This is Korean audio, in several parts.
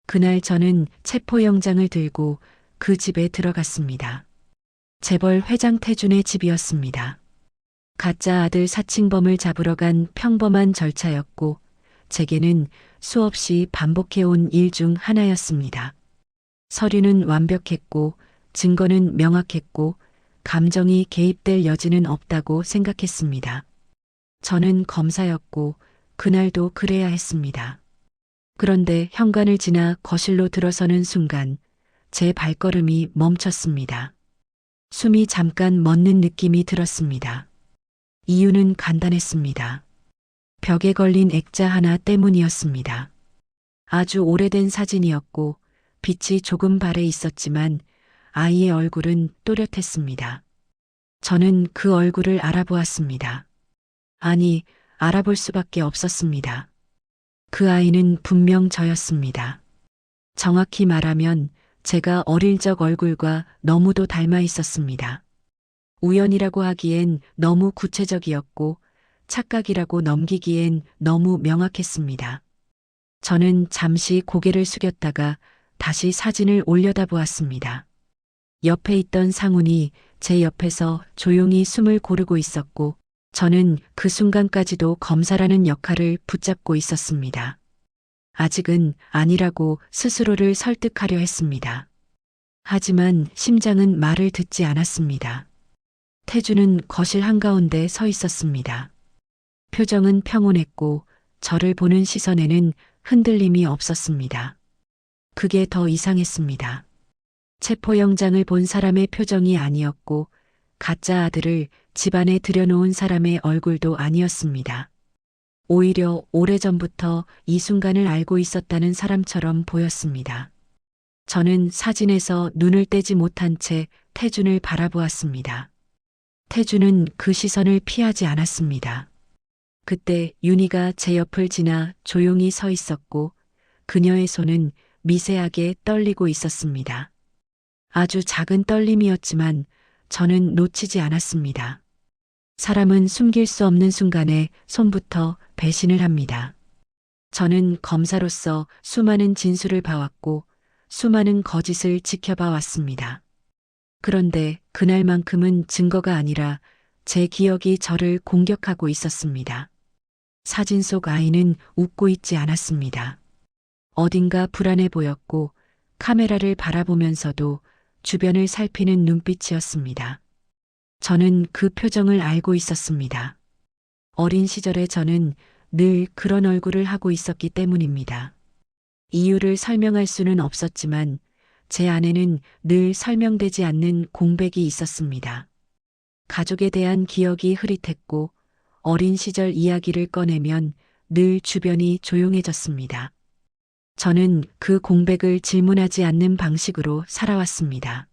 그날 저는 체포영장을 들고 그 집에 들어갔습니다. 재벌 회장 태준의 집이었습니다. 가짜 아들 사칭범을 잡으러 간 평범한 절차였고 제게는 수없이 반복해온 일 중 하나였습니다. 서류는 완벽했고 증거는 명확했고 감정이 개입될 여지는 없다고 생각했습니다. 저는 검사였고 그날도 그래야 했습니다. 그런데 현관을 지나 거실로 들어서는 순간 제 발걸음이 멈췄습니다. 숨이 잠깐 멎는 느낌이 들었습니다. 이유는 간단했습니다. 벽에 걸린 액자 하나 때문이었습니다. 아주 오래된 사진이었고 빛이 조금 발해 있었지만 아이의 얼굴은 또렷했습니다. 저는 그 얼굴을 알아보았습니다. 아니, 알아볼 수밖에 없었습니다. 그 아이는 분명 저였습니다. 정확히 말하면 제가 어릴 적 얼굴과 너무도 닮아 있었습니다. 우연이라고 하기엔 너무 구체적이었고 착각이라고 넘기기엔 너무 명확했습니다. 저는 잠시 고개를 숙였다가 다시 사진을 올려다보았습니다. 옆에 있던 상훈이 제 옆에서 조용히 숨을 고르고 있었고 저는 그 순간까지도 검사라는 역할을 붙잡고 있었습니다. 아직은 아니라고 스스로를 설득하려 했습니다. 하지만 심장은 말을 듣지 않았습니다. 태주는 거실 한가운데 서 있었습니다. 표정은 평온했고 저를 보는 시선에는 흔들림이 없었습니다. 그게 더 이상했습니다. 체포영장을 본 사람의 표정이 아니었고 가짜 아들을 집안에 들여놓은 사람의 얼굴도 아니었습니다. 오히려 오래전부터 이 순간을 알고 있었다는 사람처럼 보였습니다. 저는 사진에서 눈을 떼지 못한 채 태준을 바라보았습니다. 태준은 그 시선을 피하지 않았습니다. 그때 윤희가 제 옆을 지나 조용히 서 있었고 그녀의 손은 미세하게 떨리고 있었습니다. 아주 작은 떨림이었지만 저는 놓치지 않았습니다. 사람은 숨길 수 없는 순간에 손부터 배신을 합니다. 저는 검사로서 수많은 진술을 봐왔고 수많은 거짓을 지켜봐 왔습니다. 그런데 그날만큼은 증거가 아니라 제 기억이 저를 공격하고 있었습니다. 사진 속 아이는 웃고 있지 않았습니다. 어딘가 불안해 보였고 카메라를 바라보면서도 주변을 살피는 눈빛이었습니다. 저는 그 표정을 알고 있었습니다. 어린 시절에 저는 늘 그런 얼굴을 하고 있었기 때문입니다. 이유를 설명할 수는 없었지만 제 안에는 늘 설명되지 않는 공백이 있었습니다. 가족에 대한 기억이 흐릿했고 어린 시절 이야기를 꺼내면 늘 주변이 조용해졌습니다. 저는 그 공백을 질문하지 않는 방식으로 살아왔습니다.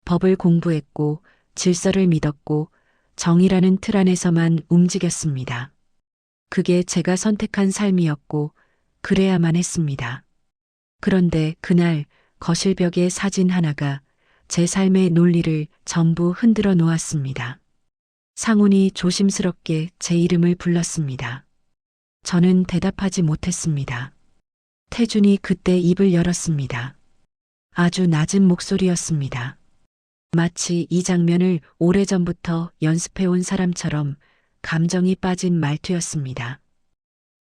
법을 공부했고 질서를 믿었고 정의라는 틀 안에서만 움직였습니다. 그게 제가 선택한 삶이었고 그래야만 했습니다. 그런데 그날 거실벽의 사진 하나가 제 삶의 논리를 전부 흔들어 놓았습니다. 상훈이 조심스럽게 제 이름을 불렀습니다. 저는 대답하지 못했습니다. 태준이 그때 입을 열었습니다. 아주 낮은 목소리였습니다. 마치 이 장면을 오래전부터 연습해온 사람처럼 감정이 빠진 말투였습니다.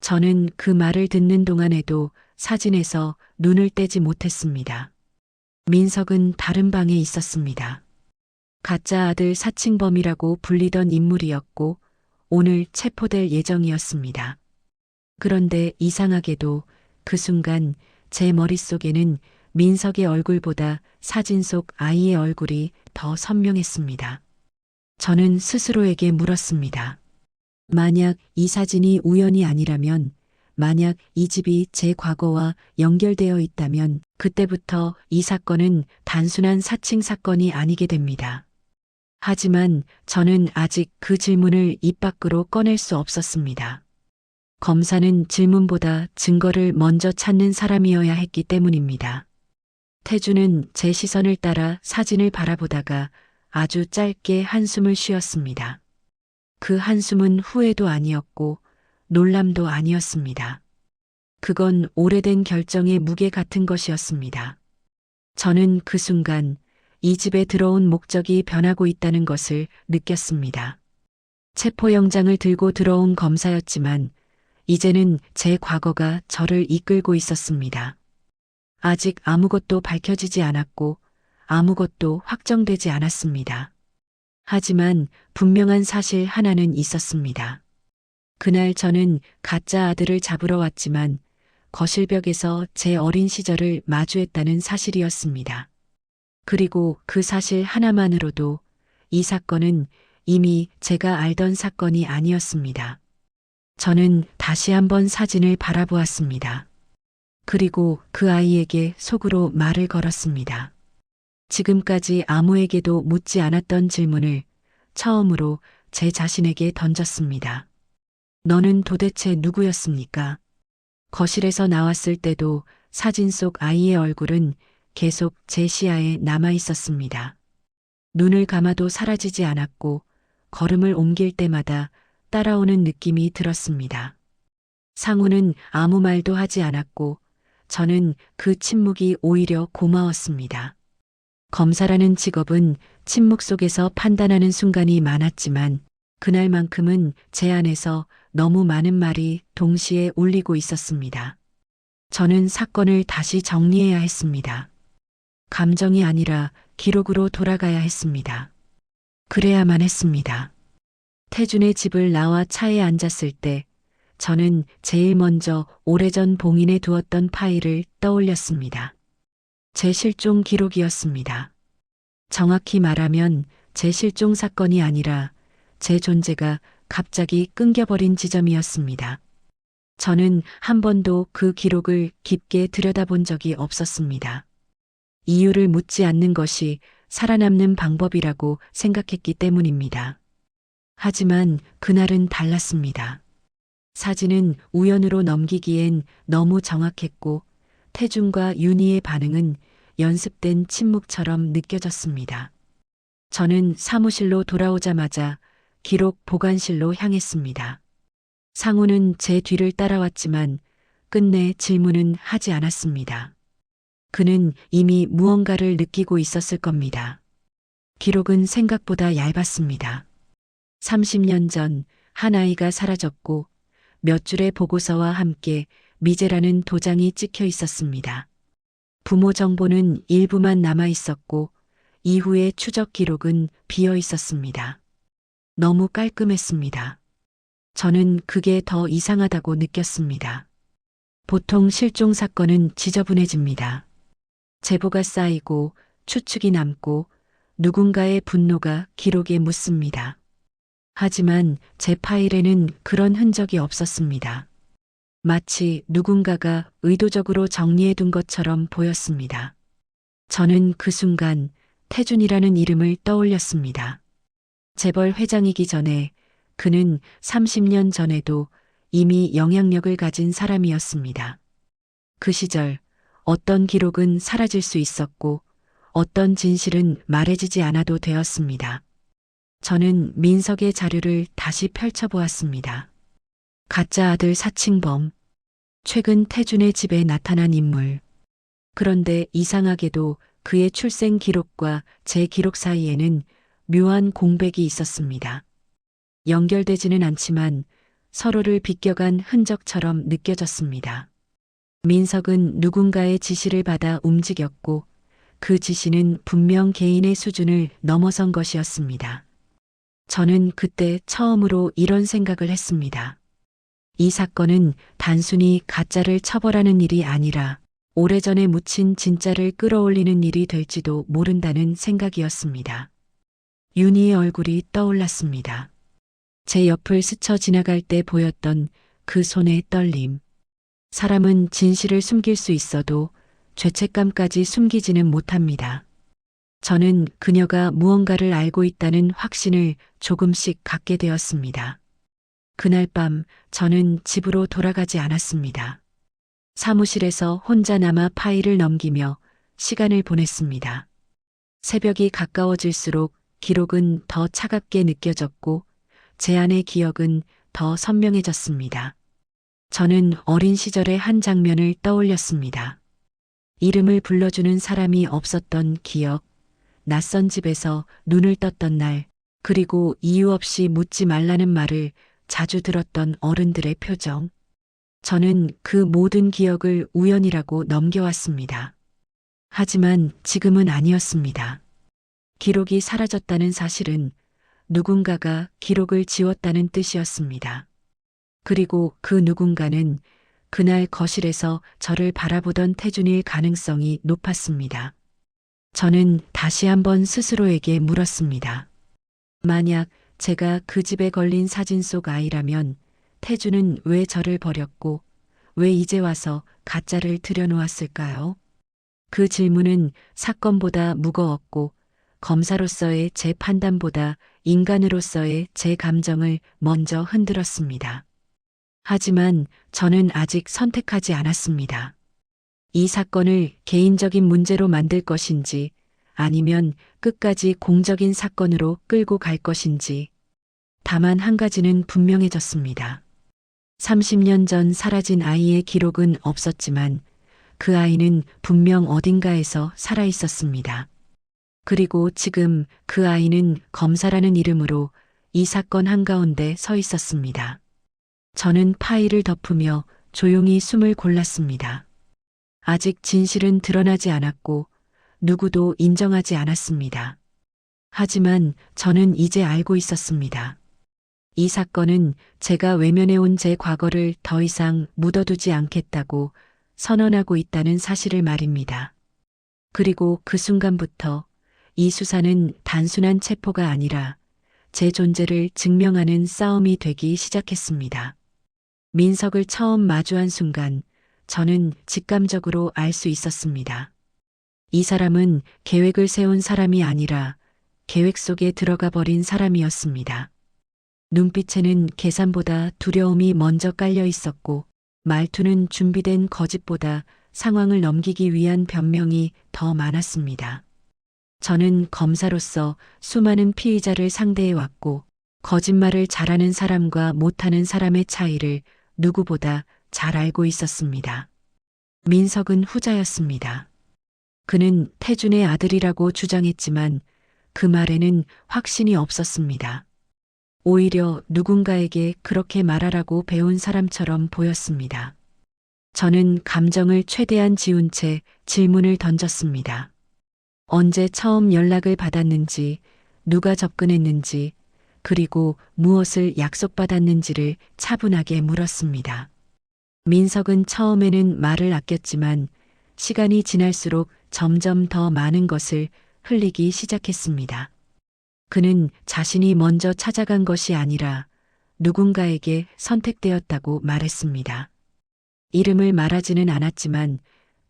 저는 그 말을 듣는 동안에도 사진에서 눈을 떼지 못했습니다. 민석은 다른 방에 있었습니다. 가짜 아들 사칭범이라고 불리던 인물이었고 오늘 체포될 예정이었습니다. 그런데 이상하게도 그 순간 제 머릿속에는 민석의 얼굴보다 사진 속 아이의 얼굴이 더 선명했습니다. 저는 스스로에게 물었습니다. 만약 이 사진이 우연이 아니라면, 만약 이 집이 제 과거와 연결되어 있다면 그때부터 이 사건은 단순한 사칭 사건이 아니게 됩니다. 하지만 저는 아직 그 질문을 입 밖으로 꺼낼 수 없었습니다. 검사는 질문보다 증거를 먼저 찾는 사람이어야 했기 때문입니다. 태주는 제 시선을 따라 사진을 바라보다가 아주 짧게 한숨을 쉬었습니다. 그 한숨은 후회도 아니었고 놀람도 아니었습니다. 그건 오래된 결정의 무게 같은 것이었습니다. 저는 그 순간 이 집에 들어온 목적이 변하고 있다는 것을 느꼈습니다. 체포영장을 들고 들어온 검사였지만 이제는 제 과거가 저를 이끌고 있었습니다. 아직 아무것도 밝혀지지 않았고 아무것도 확정되지 않았습니다. 하지만 분명한 사실 하나는 있었습니다. 그날 저는 가짜 아들을 잡으러 왔지만 거실벽에서 제 어린 시절을 마주했다는 사실이었습니다. 그리고 그 사실 하나만으로도 이 사건은 이미 제가 알던 사건이 아니었습니다. 저는 다시 한번 사진을 바라보았습니다. 그리고 그 아이에게 속으로 말을 걸었습니다. 지금까지 아무에게도 묻지 않았던 질문을 처음으로 제 자신에게 던졌습니다. 너는 도대체 누구였습니까? 거실에서 나왔을 때도 사진 속 아이의 얼굴은 계속 제 시야에 남아 있었습니다. 눈을 감아도 사라지지 않았고 걸음을 옮길 때마다 따라오는 느낌이 들었습니다. 상우는 아무 말도 하지 않았고 저는 그 침묵이 오히려 고마웠습니다. 검사라는 직업은 침묵 속에서 판단하는 순간이 많았지만 그날만큼은 제 안에서 너무 많은 말이 동시에 울리고 있었습니다. 저는 사건을 다시 정리해야 했습니다. 감정이 아니라 기록으로 돌아가야 했습니다. 그래야만 했습니다. 태준의 집을 나와 차에 앉았을 때 저는 제일 먼저 오래전 봉인해 두었던 파일을 떠올렸습니다. 제 실종 기록이었습니다. 정확히 말하면 제 실종 사건이 아니라 제 존재가 갑자기 끊겨버린 지점이었습니다. 저는 한 번도 그 기록을 깊게 들여다본 적이 없었습니다. 이유를 묻지 않는 것이 살아남는 방법이라고 생각했기 때문입니다. 하지만 그날은 달랐습니다. 사진은 우연으로 넘기기엔 너무 정확했고 태준과 윤희의 반응은 연습된 침묵처럼 느껴졌습니다. 저는 사무실로 돌아오자마자 기록 보관실로 향했습니다. 상우는 제 뒤를 따라왔지만 끝내 질문은 하지 않았습니다. 그는 이미 무언가를 느끼고 있었을 겁니다. 기록은 생각보다 얇았습니다. 30년 전 한 아이가 사라졌고 몇 줄의 보고서와 함께 미제라는 도장이 찍혀 있었습니다. 부모 정보는 일부만 남아 있었고 이후의 추적 기록은 비어 있었습니다. 너무 깔끔했습니다. 저는 그게 더 이상하다고 느꼈습니다. 보통 실종 사건은 지저분해집니다. 제보가 쌓이고 추측이 남고 누군가의 분노가 기록에 묻습니다. 하지만 제 파일에는 그런 흔적이 없었습니다. 마치 누군가가 의도적으로 정리해둔 것처럼 보였습니다. 저는 그 순간 태준이라는 이름을 떠올렸습니다. 재벌 회장이기 전에 그는 30년 전에도 이미 영향력을 가진 사람이었습니다. 그 시절 어떤 기록은 사라질 수 있었고 어떤 진실은 말해지지 않아도 되었습니다. 저는 민석의 자료를 다시 펼쳐보았습니다. 가짜 아들 사칭범, 최근 태준의 집에 나타난 인물. 그런데 이상하게도 그의 출생 기록과 제 기록 사이에는 묘한 공백이 있었습니다. 연결되지는 않지만 서로를 비껴간 흔적처럼 느껴졌습니다. 민석은 누군가의 지시를 받아 움직였고 그 지시는 분명 개인의 수준을 넘어선 것이었습니다. 저는 그때 처음으로 이런 생각을 했습니다. 이 사건은 단순히 가짜를 처벌하는 일이 아니라 오래전에 묻힌 진짜를 끌어올리는 일이 될지도 모른다는 생각이었습니다. 윤희의 얼굴이 떠올랐습니다. 제 옆을 스쳐 지나갈 때 보였던 그 손의 떨림. 사람은 진실을 숨길 수 있어도 죄책감까지 숨기지는 못합니다. 저는 그녀가 무언가를 알고 있다는 확신을 조금씩 갖게 되었습니다. 그날 밤 저는 집으로 돌아가지 않았습니다. 사무실에서 혼자 남아 파일을 넘기며 시간을 보냈습니다. 새벽이 가까워질수록 기록은 더 차갑게 느껴졌고 제 안의 기억은 더 선명해졌습니다. 저는 어린 시절의 한 장면을 떠올렸습니다. 이름을 불러주는 사람이 없었던 기억, 낯선 집에서 눈을 떴던 날, 그리고 이유 없이 묻지 말라는 말을 자주 들었던 어른들의 표정. 저는 그 모든 기억을 우연이라고 넘겨왔습니다. 하지만 지금은 아니었습니다. 기록이 사라졌다는 사실은 누군가가 기록을 지웠다는 뜻이었습니다. 그리고 그 누군가는 그날 거실에서 저를 바라보던 태준일 가능성이 높았습니다. 저는 다시 한번 스스로에게 물었습니다. 만약 제가 그 집에 걸린 사진 속 아이라면 태준은 왜 저를 버렸고 왜 이제 와서 가짜를 들여놓았을까요? 그 질문은 사건보다 무거웠고 검사로서의 제 판단보다 인간으로서의 제 감정을 먼저 흔들었습니다. 하지만 저는 아직 선택하지 않았습니다. 이 사건을 개인적인 문제로 만들 것인지 아니면 끝까지 공적인 사건으로 끌고 갈 것인지. 다만 한 가지는 분명해졌습니다. 30년 전 사라진 아이의 기록은 없었지만 그 아이는 분명 어딘가에서 살아 있었습니다. 그리고 지금 그 아이는 검사라는 이름으로 이 사건 한가운데 서 있었습니다. 저는 파일을 덮으며 조용히 숨을 골랐습니다. 아직 진실은 드러나지 않았고 누구도 인정하지 않았습니다. 하지만 저는 이제 알고 있었습니다. 이 사건은 제가 외면해온 제 과거를 더 이상 묻어두지 않겠다고 선언하고 있다는 사실을 말입니다. 그리고 그 순간부터 이 수사는 단순한 체포가 아니라 제 존재를 증명하는 싸움이 되기 시작했습니다. 민석을 처음 마주한 순간 저는 직감적으로 알 수 있었습니다. 이 사람은 계획을 세운 사람이 아니라 계획 속에 들어가 버린 사람이었습니다. 눈빛에는 계산보다 두려움이 먼저 깔려 있었고 말투는 준비된 거짓보다 상황을 넘기기 위한 변명이 더 많았습니다. 저는 검사로서 수많은 피의자를 상대해 왔고 거짓말을 잘하는 사람과 못하는 사람의 차이를 누구보다 잘 알고 있었습니다. 민석은 후자였습니다. 그는 태준의 아들이라고 주장했지만 그 말에는 확신이 없었습니다. 오히려 누군가에게 그렇게 말하라고 배운 사람처럼 보였습니다. 저는 감정을 최대한 지운 채 질문을 던졌습니다. 언제 처음 연락을 받았는지, 누가 접근했는지, 그리고 무엇을 약속받았는지를 차분하게 물었습니다. 민석은 처음에는 말을 아꼈지만 시간이 지날수록 점점 더 많은 것을 흘리기 시작했습니다. 그는 자신이 먼저 찾아간 것이 아니라 누군가에게 선택되었다고 말했습니다. 이름을 말하지는 않았지만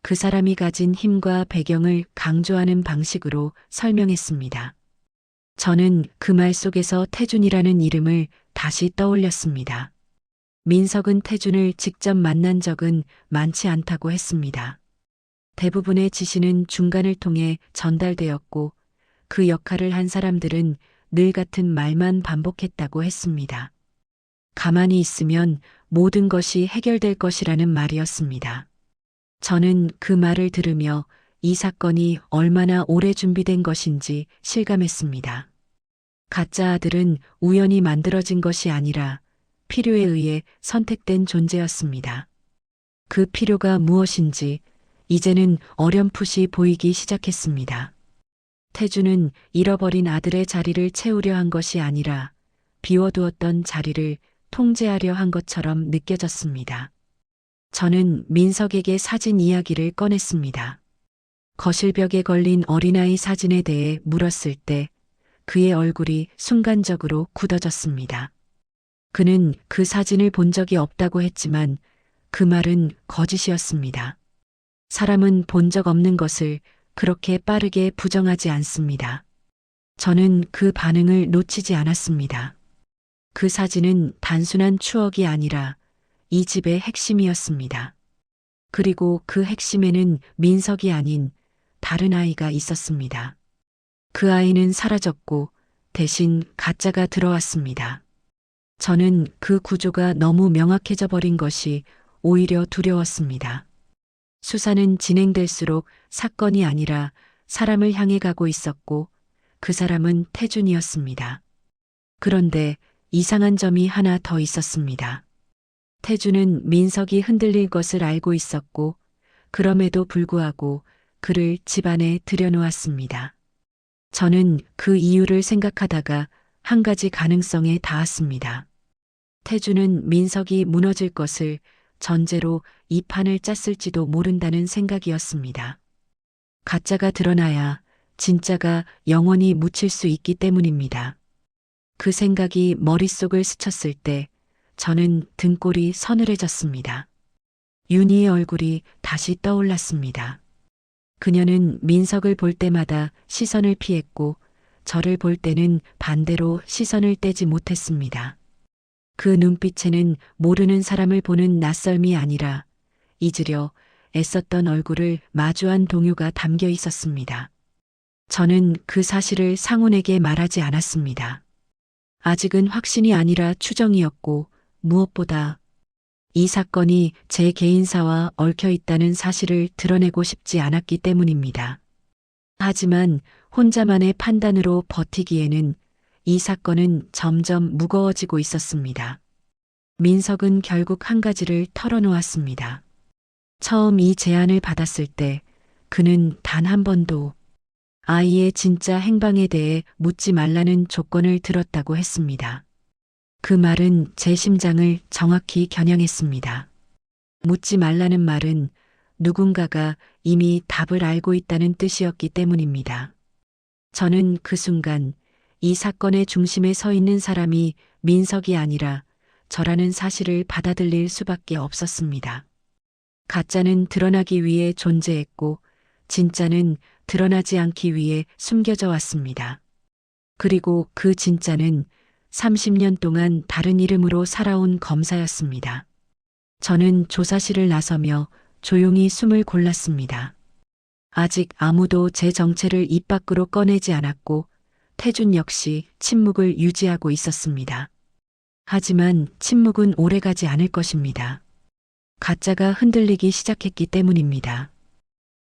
그 사람이 가진 힘과 배경을 강조하는 방식으로 설명했습니다. 저는 그 말 속에서 태준이라는 이름을 다시 떠올렸습니다. 민석은 태준을 직접 만난 적은 많지 않다고 했습니다. 대부분의 지시는 중간을 통해 전달되었고 그 역할을 한 사람들은 늘 같은 말만 반복했다고 했습니다. 가만히 있으면 모든 것이 해결될 것이라는 말이었습니다. 저는 그 말을 들으며 이 사건이 얼마나 오래 준비된 것인지 실감했습니다. 가짜 아들은 우연히 만들어진 것이 아니라 필요에 의해 선택된 존재였습니다. 그 필요가 무엇인지 이제는 어렴풋이 보이기 시작했습니다. 태준은 잃어버린 아들의 자리를 채우려 한 것이 아니라 비워두었던 자리를 통제하려 한 것처럼 느껴졌습니다. 저는 민석에게 사진 이야기를 꺼냈습니다. 거실벽에 걸린 어린아이 사진에 대해 물었을 때 그의 얼굴이 순간적으로 굳어졌습니다. 그는 그 사진을 본 적이 없다고 했지만 그 말은 거짓이었습니다. 사람은 본 적 없는 것을 그렇게 빠르게 부정하지 않습니다. 저는 그 반응을 놓치지 않았습니다. 그 사진은 단순한 추억이 아니라 이 집의 핵심이었습니다. 그리고 그 핵심에는 민석이 아닌 다른 아이가 있었습니다. 그 아이는 사라졌고 대신 가짜가 들어왔습니다. 저는 그 구조가 너무 명확해져 버린 것이 오히려 두려웠습니다. 수사는 진행될수록 사건이 아니라 사람을 향해 가고 있었고 그 사람은 태준이었습니다. 그런데 이상한 점이 하나 더 있었습니다. 태준은 민석이 흔들릴 것을 알고 있었고 그럼에도 불구하고 그를 집안에 들여놓았습니다. 저는 그 이유를 생각하다가 한 가지 가능성에 닿았습니다. 태준은 민석이 무너질 것을 전제로 이 판을 짰을지도 모른다는 생각이었습니다. 가짜가 드러나야 진짜가 영원히 묻힐 수 있기 때문입니다. 그 생각이 머릿속을 스쳤을 때 저는 등골이 서늘해졌습니다. 윤희의 얼굴이 다시 떠올랐습니다. 그녀는 민석을 볼 때마다 시선을 피했고 저를 볼 때는 반대로 시선을 떼지 못했습니다. 그 눈빛에는 모르는 사람을 보는 낯설미 아니라 잊으려 애썼던 얼굴을 마주한 동요가 담겨 있었습니다. 저는 그 사실을 상훈에게 말하지 않았습니다. 아직은 확신이 아니라 추정이었고 무엇보다 이 사건이 제 개인사와 얽혀 있다는 사실을 드러내고 싶지 않았기 때문입니다. 하지만 혼자만의 판단으로 버티기에는 이 사건은 점점 무거워지고 있었습니다. 민석은 결국 한 가지를 털어놓았습니다. 처음 이 제안을 받았을 때 그는 단 한 번도 아이의 진짜 행방에 대해 묻지 말라는 조건을 들었다고 했습니다. 그 말은 제 심장을 정확히 겨냥했습니다. 묻지 말라는 말은 누군가가 이미 답을 알고 있다는 뜻이었기 때문입니다. 저는 그 순간 이 사건의 중심에 서 있는 사람이 민석이 아니라 저라는 사실을 받아들일 수밖에 없었습니다. 가짜는 드러나기 위해 존재했고 진짜는 드러나지 않기 위해 숨겨져 왔습니다. 그리고 그 진짜는 30년 동안 다른 이름으로 살아온 검사였습니다. 저는 조사실을 나서며 조용히 숨을 골랐습니다. 아직 아무도 제 정체를 입 밖으로 꺼내지 않았고 태준 역시 침묵을 유지하고 있었습니다. 하지만 침묵은 오래가지 않을 것입니다. 가짜가 흔들리기 시작했기 때문입니다.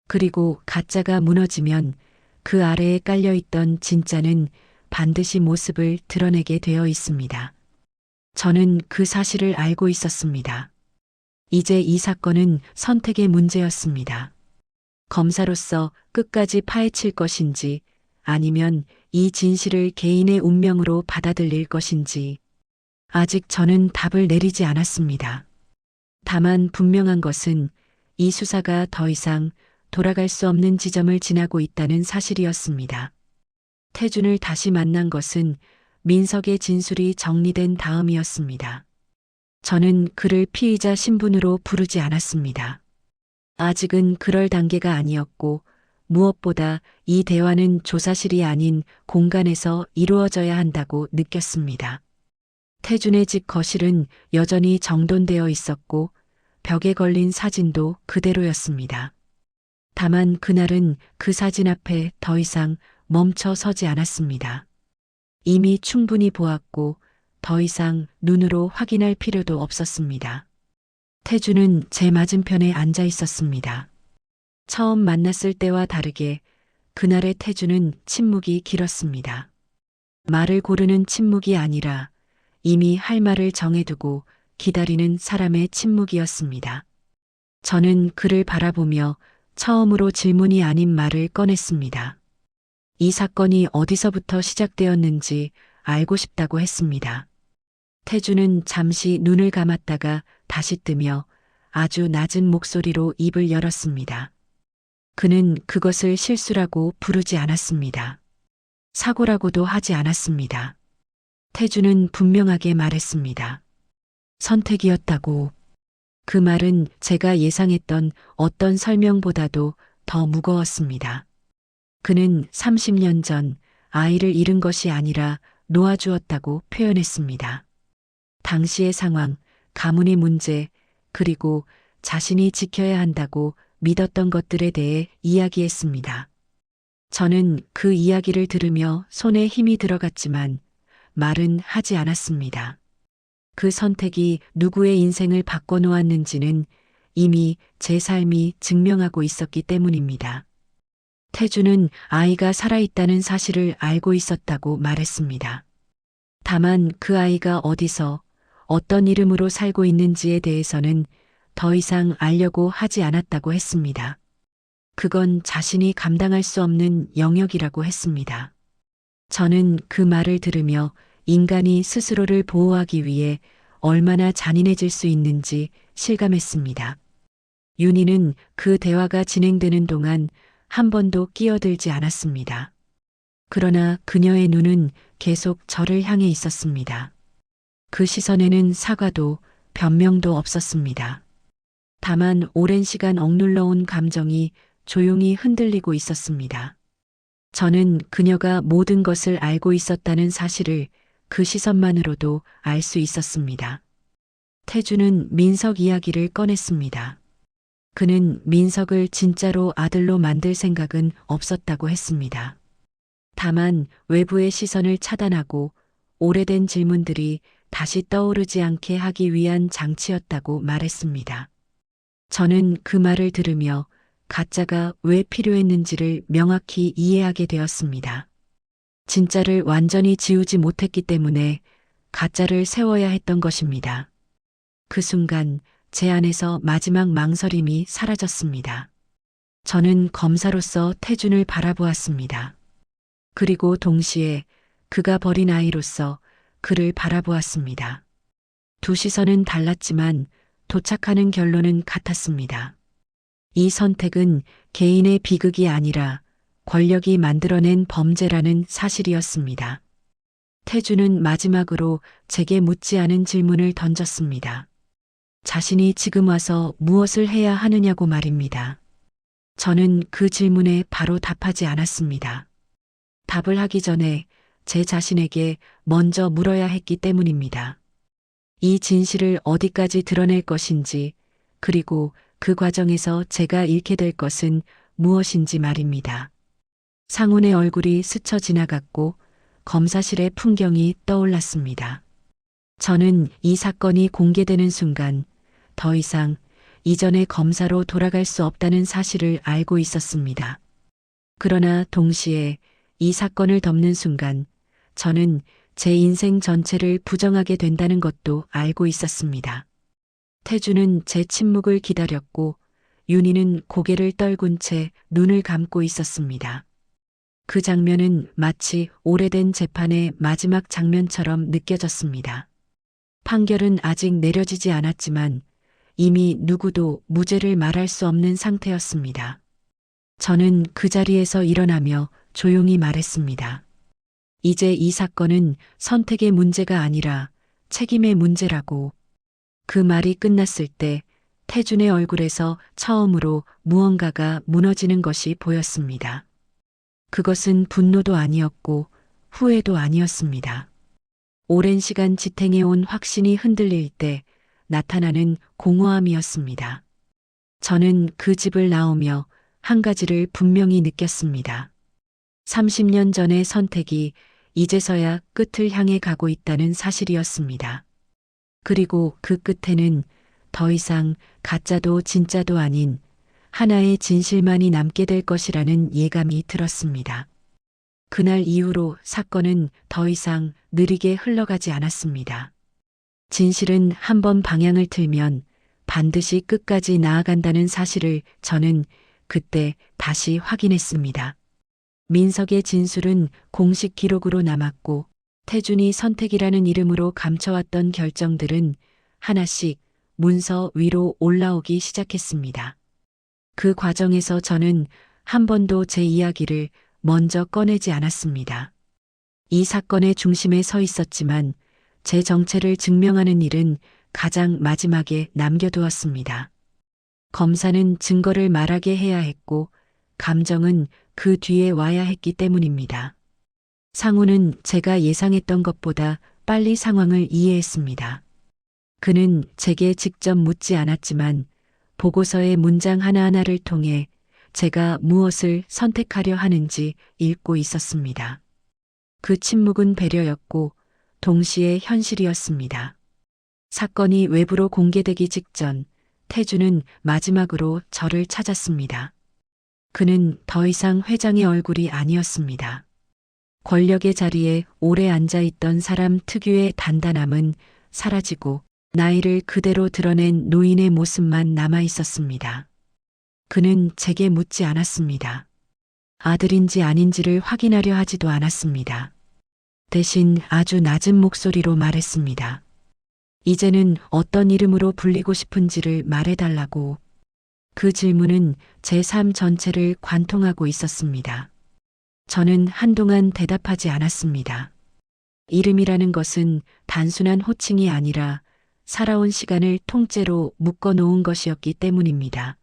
그리고 가짜가 무너지면 그 아래에 깔려있던 진짜는 반드시 모습을 드러내게 되어 있습니다. 저는 그 사실을 알고 있었습니다. 이제 이 사건은 선택의 문제였습니다. 검사로서 끝까지 파헤칠 것인지 아니면 이 진실을 개인의 운명으로 받아들일 것인지 아직 저는 답을 내리지 않았습니다. 다만 분명한 것은 이 수사가 더 이상 돌아갈 수 없는 지점을 지나고 있다는 사실이었습니다. 태준을 다시 만난 것은 민석의 진술이 정리된 다음이었습니다. 저는 그를 피의자 신분으로 부르지 않았습니다. 아직은 그럴 단계가 아니었고 무엇보다 이 대화는 조사실이 아닌 공간에서 이루어져야 한다고 느꼈습니다. 태준의 집 거실은 여전히 정돈되어 있었고 벽에 걸린 사진도 그대로였습니다. 다만 그날은 그 사진 앞에 더 이상 멈춰 서지 않았습니다. 이미 충분히 보았고 더 이상 눈으로 확인할 필요도 없었습니다. 태준은 제 맞은편에 앉아 있었습니다. 처음 만났을 때와 다르게 그날의 태준은 침묵이 길었습니다. 말을 고르는 침묵이 아니라 이미 할 말을 정해두고 기다리는 사람의 침묵이었습니다. 저는 그를 바라보며 처음으로 질문이 아닌 말을 꺼냈습니다. 이 사건이 어디서부터 시작되었는지 알고 싶다고 했습니다. 태준은 잠시 눈을 감았다가 다시 뜨며 아주 낮은 목소리로 입을 열었습니다. 그는 그것을 실수라고 부르지 않았습니다. 사고라고도 하지 않았습니다. 태준은 분명하게 말했습니다. 선택이었다고. 그 말은 제가 예상했던 어떤 설명보다도 더 무거웠습니다. 그는 30년 전 아이를 잃은 것이 아니라 놓아주었다고 표현했습니다. 당시의 상황, 가문의 문제, 그리고 자신이 지켜야 한다고 믿었던 것들에 대해 이야기했습니다. 저는 그 이야기를 들으며 손에 힘이 들어갔지만 말은 하지 않았습니다. 그 선택이 누구의 인생을 바꿔놓았는지는 이미 제 삶이 증명하고 있었기 때문입니다. 태주는 아이가 살아있다는 사실을 알고 있었다고 말했습니다. 다만 그 아이가 어디서 어떤 이름으로 살고 있는지에 대해서는 더 이상 알려고 하지 않았다고 했습니다. 그건 자신이 감당할 수 없는 영역이라고 했습니다. 저는 그 말을 들으며 인간이 스스로를 보호하기 위해 얼마나 잔인해질 수 있는지 실감했습니다. 윤희는 그 대화가 진행되는 동안 한 번도 끼어들지 않았습니다. 그러나 그녀의 눈은 계속 저를 향해 있었습니다. 그 시선에는 사과도 변명도 없었습니다. 다만 오랜 시간 억눌러 온 감정이 조용히 흔들리고 있었습니다. 저는 그녀가 모든 것을 알고 있었다는 사실을 그 시선만으로도 알 수 있었습니다. 태주는 민석 이야기를 꺼냈습니다. 그는 민석을 진짜로 아들로 만들 생각은 없었다고 했습니다. 다만 외부의 시선을 차단하고 오래된 질문들이 다시 떠오르지 않게 하기 위한 장치였다고 말했습니다. 저는 그 말을 들으며 가짜가 왜 필요했는지를 명확히 이해하게 되었습니다. 진짜를 완전히 지우지 못했기 때문에 가짜를 세워야 했던 것입니다. 그 순간 제 안에서 마지막 망설임이 사라졌습니다. 저는 검사로서 태준을 바라보았습니다. 그리고 동시에 그가 버린 아이로서 그를 바라보았습니다. 두 시선은 달랐지만 도착하는 결론은 같았습니다. 이 선택은 개인의 비극이 아니라 권력이 만들어낸 범죄라는 사실이었습니다. 태주는 마지막으로 제게 묻지 않은 질문을 던졌습니다. 자신이 지금 와서 무엇을 해야 하느냐고 말입니다. 저는 그 질문에 바로 답하지 않았습니다. 답을 하기 전에 제 자신에게 먼저 물어야 했기 때문입니다. 이 진실을 어디까지 드러낼 것인지, 그리고 그 과정에서 제가 잃게 될 것은 무엇인지 말입니다. 상훈의 얼굴이 스쳐 지나갔고 검사실의 풍경이 떠올랐습니다. 저는 이 사건이 공개되는 순간 더 이상 이전의 검사로 돌아갈 수 없다는 사실을 알고 있었습니다. 그러나 동시에 이 사건을 덮는 순간 저는 제 인생 전체를 부정하게 된다는 것도 알고 있었습니다. 태주는 제 침묵을 기다렸고 윤희는 고개를 떨군 채 눈을 감고 있었습니다. 그 장면은 마치 오래된 재판의 마지막 장면처럼 느껴졌습니다. 판결은 아직 내려지지 않았지만 이미 누구도 무죄를 말할 수 없는 상태였습니다. 저는 그 자리에서 일어나며 조용히 말했습니다. 이제 이 사건은 선택의 문제가 아니라 책임의 문제라고. 그 말이 끝났을 때 태준의 얼굴에서 처음으로 무언가가 무너지는 것이 보였습니다. 그것은 분노도 아니었고 후회도 아니었습니다. 오랜 시간 지탱해온 확신이 흔들릴 때 나타나는 공허함이었습니다. 저는 그 집을 나오며 한 가지를 분명히 느꼈습니다. 30년 전의 선택이 이제서야 끝을 향해 가고 있다는 사실이었습니다. 그리고 그 끝에는 더 이상 가짜도 진짜도 아닌 하나의 진실만이 남게 될 것이라는 예감이 들었습니다. 그날 이후로 사건은 더 이상 느리게 흘러가지 않았습니다. 진실은 한번 방향을 틀면 반드시 끝까지 나아간다는 사실을 저는 그때 다시 확인했습니다. 민석의 진술은 공식 기록으로 남았고 태준이 선택이라는 이름으로 감춰왔던 결정들은 하나씩 문서 위로 올라오기 시작했습니다. 그 과정에서 저는 한 번도 제 이야기를 먼저 꺼내지 않았습니다. 이 사건의 중심에 서 있었지만 제 정체를 증명하는 일은 가장 마지막에 남겨두었습니다. 검사는 증거를 말하게 해야 했고 감정은 그 뒤에 와야 했기 때문입니다. 상우는 제가 예상했던 것보다 빨리 상황을 이해했습니다. 그는 제게 직접 묻지 않았지만 보고서의 문장 하나하나를 통해 제가 무엇을 선택하려 하는지 읽고 있었습니다. 그 침묵은 배려였고 동시에 현실이었습니다. 사건이 외부로 공개되기 직전 태주는 마지막으로 저를 찾았습니다. 그는 더 이상 회장의 얼굴이 아니었습니다. 권력의 자리에 오래 앉아 있던 사람 특유의 단단함은 사라지고 나이를 그대로 드러낸 노인의 모습만 남아 있었습니다. 그는 제게 묻지 않았습니다. 아들인지 아닌지를 확인하려 하지도 않았습니다. 대신 아주 낮은 목소리로 말했습니다. 이제는 어떤 이름으로 불리고 싶은지를 말해달라고. 그 질문은 제 삶 전체를 관통하고 있었습니다. 저는 한동안 대답하지 않았습니다. 이름이라는 것은 단순한 호칭이 아니라 살아온 시간을 통째로 묶어 놓은 것이었기 때문입니다.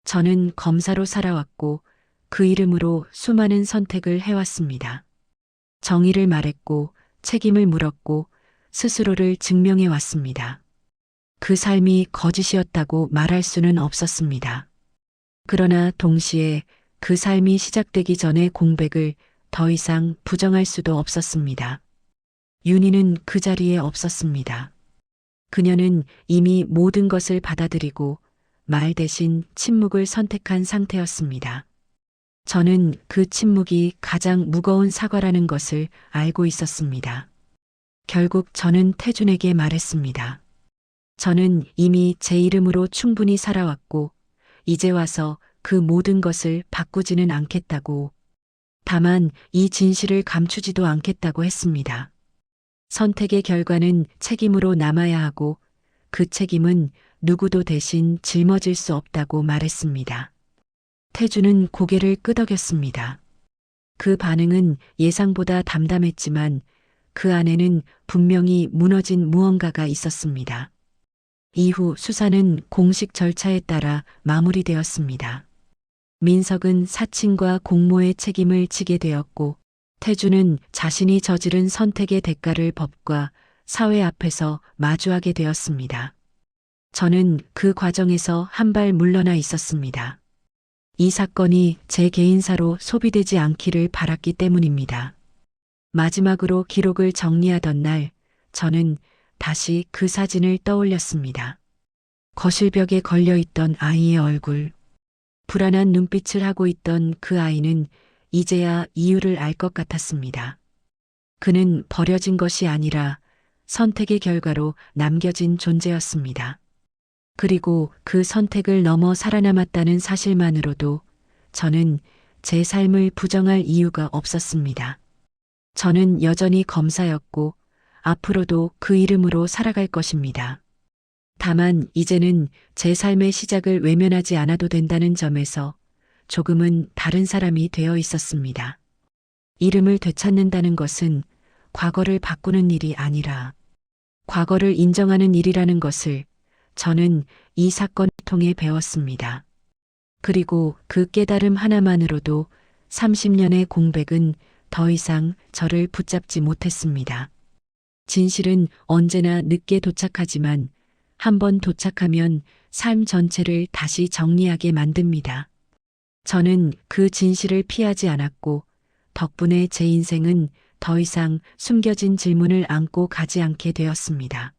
저는 검사로 살아왔고 그 이름으로 수많은 선택을 해왔습니다. 정의를 말했고 책임을 물었고 스스로를 증명해 왔습니다. 그 삶이 거짓이었다고 말할 수는 없었습니다. 그러나 동시에 그 삶이 시작되기 전의 공백을 더 이상 부정할 수도 없었습니다. 윤희는 그 자리에 없었습니다. 그녀는 이미 모든 것을 받아들이고 말 대신 침묵을 선택한 상태였습니다. 저는 그 침묵이 가장 무거운 사과라는 것을 알고 있었습니다. 결국 저는 태준에게 말했습니다. 저는 이미 제 이름으로 충분히 살아왔고 이제 와서 그 모든 것을 바꾸지는 않겠다고. 다만 이 진실을 감추지도 않겠다고 했습니다. 선택의 결과는 책임으로 남아야 하고 그 책임은 누구도 대신 짊어질 수 없다고 말했습니다. 태주는 고개를 끄덕였습니다. 그 반응은 예상보다 담담했지만 그 안에는 분명히 무너진 무언가가 있었습니다. 이후 수사는 공식 절차에 따라 마무리되었습니다. 민석은 사칭과 공모의 책임을 지게 되었고 태주는 자신이 저지른 선택의 대가를 법과 사회 앞에서 마주하게 되었습니다. 저는 그 과정에서 한 발 물러나 있었습니다. 이 사건이 제 개인사로 소비되지 않기를 바랐기 때문입니다. 마지막으로 기록을 정리하던 날, 저는 다시 그 사진을 떠올렸습니다. 거실벽에 걸려있던 아이의 얼굴. 불안한 눈빛을 하고 있던 그 아이는 이제야 이유를 알 것 같았습니다. 그는 버려진 것이 아니라 선택의 결과로 남겨진 존재였습니다. 그리고 그 선택을 넘어 살아남았다는 사실만으로도 저는 제 삶을 부정할 이유가 없었습니다. 저는 여전히 검사였고 앞으로도 그 이름으로 살아갈 것입니다. 다만 이제는 제 삶의 시작을 외면하지 않아도 된다는 점에서 조금은 다른 사람이 되어 있었습니다. 이름을 되찾는다는 것은 과거를 바꾸는 일이 아니라 과거를 인정하는 일이라는 것을 저는 이 사건을 통해 배웠습니다. 그리고 그 깨달음 하나만으로도 30년의 공백은 더 이상 저를 붙잡지 못했습니다. 진실은 언제나 늦게 도착하지만 한번 도착하면 삶 전체를 다시 정리하게 만듭니다. 저는 그 진실을 피하지 않았고 덕분에 제 인생은 더 이상 숨겨진 질문을 안고 가지 않게 되었습니다.